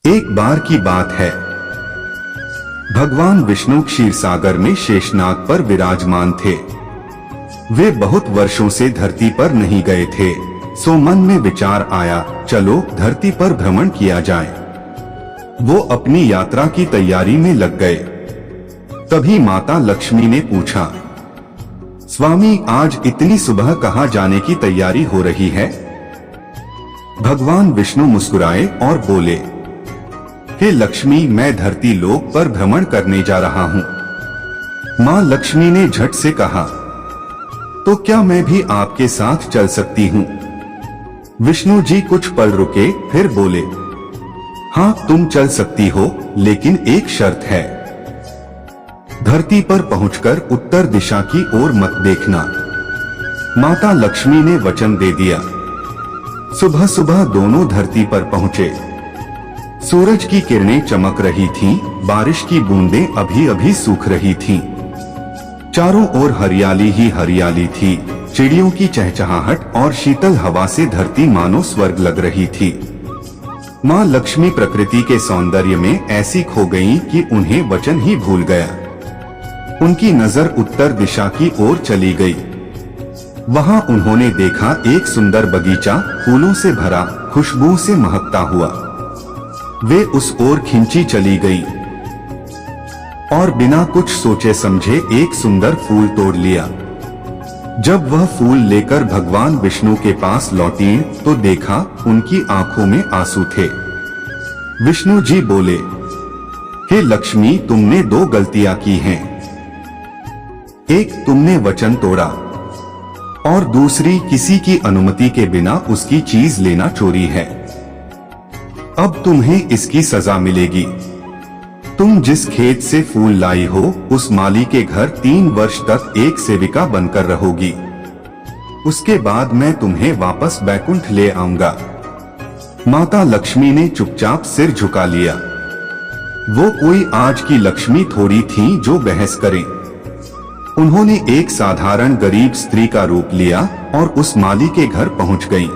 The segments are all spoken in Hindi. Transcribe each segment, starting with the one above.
एक बार की बात है, भगवान विष्णु क्षीरसागर में शेषनाग पर विराजमान थे। वे बहुत वर्षों से धरती पर नहीं गए थे, सो मन में विचार आया, चलो धरती पर भ्रमण किया जाए। वो अपनी यात्रा की तैयारी में लग गए। तभी माता लक्ष्मी ने पूछा, स्वामी आज इतनी सुबह कहाँ जाने की तैयारी हो रही है? भगवान विष्णु मुस्कुराए और बोले, हे लक्ष्मी, मैं धरती लोक पर भ्रमण करने जा रहा हूँ। माँ लक्ष्मी ने झट से कहा, तो क्या मैं भी आपके साथ चल सकती हूँ? विष्णु जी कुछ पल रुके, फिर बोले, हाँ तुम चल सकती हो, लेकिन एक शर्त है। धरती पर पहुंचकर उत्तर दिशा की ओर मत देखना। माता लक्ष्मी ने वचन दे दिया। सुबह सुबह दोनों धरती पर पहुंचे। सूरज की किरणें चमक रही थीं, बारिश की बूंदें अभी अभी सूख रही थीं। चारों ओर हरियाली ही हरियाली थी। चिड़ियों की चहचहाहट और शीतल हवा से धरती मानो स्वर्ग लग रही थी। माँ लक्ष्मी प्रकृति के सौंदर्य में ऐसी खो गईं कि उन्हें वचन ही भूल गया। उनकी नजर उत्तर दिशा की ओर चली गई। वहां उन्होंने देखा एक सुंदर बगीचा, फूलों से भरा, खुशबू से महकता हुआ। वे उस ओर खिंची चली गई और बिना कुछ सोचे समझे एक सुंदर फूल तोड़ लिया। जब वह फूल लेकर भगवान विष्णु के पास लौटी तो देखा उनकी आंखों में आंसू थे। विष्णु जी बोले, हे लक्ष्मी, तुमने दो गलतियां की हैं। एक, तुमने वचन तोड़ा और दूसरी, किसी की अनुमति के बिना उसकी चीज लेना चोरी है। अब तुम्हें इसकी सजा मिलेगी। तुम जिस खेत से फूल लाई हो, उस माली के घर 3 वर्ष तक एक सेविका बनकर रहोगी। उसके बाद मैं तुम्हें वापस बैकुंठ ले आऊंगा। माता लक्ष्मी ने चुपचाप सिर झुका लिया। वो कोई आज की लक्ष्मी थोड़ी थी जो बहस करें। उन्होंने एक साधारण गरीब स्त्री का रूप लिया और उस माली के घर पहुंच गईं।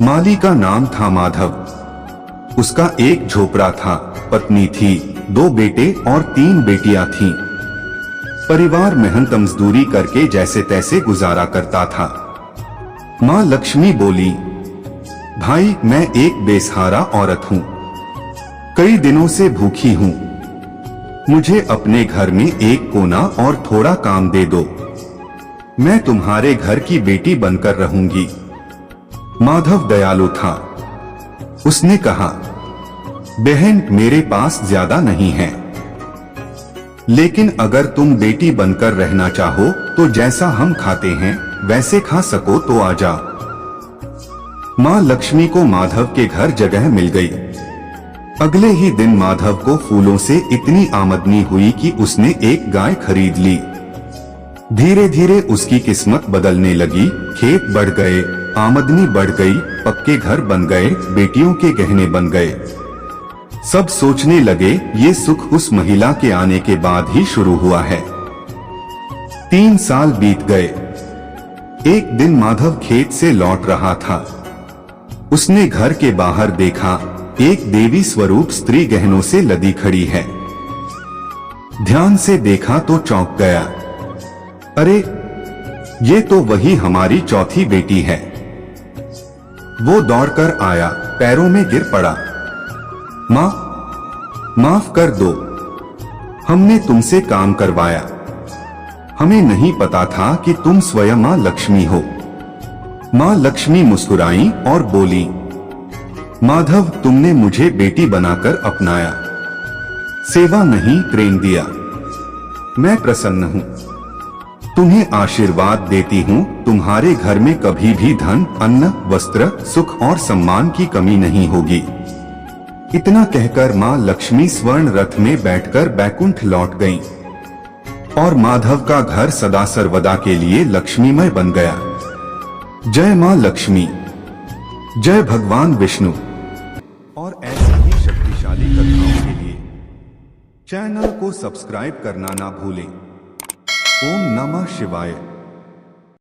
माली का नाम था माधव। उसका एक झोपड़ा था, पत्नी थी, 2 बेटे और 3 बेटियां थीं। परिवार मेहनत मजदूरी करके जैसे तैसे गुजारा करता था। मां लक्ष्मी बोली, भाई मैं एक बेसहारा औरत हूं, कई दिनों से भूखी हूं। मुझे अपने घर में एक कोना और थोड़ा काम दे दो। मैं तुम्हारे घर की बेटी बनकर रहूंगी। माधव दयालु था। उसने कहा, बहन मेरे पास ज्यादा नहीं है, लेकिन अगर तुम बेटी बनकर रहना चाहो तो जैसा हम खाते हैं वैसे खा सको तो आ जाओ। मां लक्ष्मी को माधव के घर जगह मिल गई। अगले ही दिन माधव को फूलों से इतनी आमदनी हुई कि उसने एक गाय खरीद ली। धीरे धीरे उसकी किस्मत बदलने लगी। खेत बढ़ गए, आमदनी बढ़ गई, पक्के घर बन गए, बेटियों के गहने बन गए। सब सोचने लगे ये सुख उस महिला के आने के बाद ही शुरू हुआ है। 3 साल बीत गए। एक दिन माधव खेत से लौट रहा था। उसने घर के बाहर देखा, एक देवी स्वरूप स्त्री गहनों से लदी खड़ी है। ध्यान से देखा तो चौंक गया। अरे ये तो वही हमारी चौथी बेटी है। वो दौड़कर आया, पैरों में गिर पड़ा। माँ माफ कर दो, हमने तुमसे काम करवाया। हमें नहीं पता था कि तुम स्वयं माँ लक्ष्मी हो। माँ लक्ष्मी मुस्कुराई और बोली, माधव तुमने मुझे बेटी बनाकर अपनाया, सेवा नहीं प्रेम दिया। मैं प्रसन्न हूँ। तुम्हें आशीर्वाद देती हूँ, तुम्हारे घर में कभी भी धन, अन्न, वस्त्र, सुख और सम्मान की कमी नहीं होगी। इतना कहकर माँ लक्ष्मी स्वर्ण रथ में बैठकर बैकुंठ लौट गईं और माधव का घर सदा सर्वदा के लिए लक्ष्मीमय बन गया। जय माँ लक्ष्मी, जय भगवान विष्णु। और ऐसी ही शक्तिशाली कथाओं के लिए चैनल को सब्सक्राइब करना ना भूलें। ओम नमः शिवाय।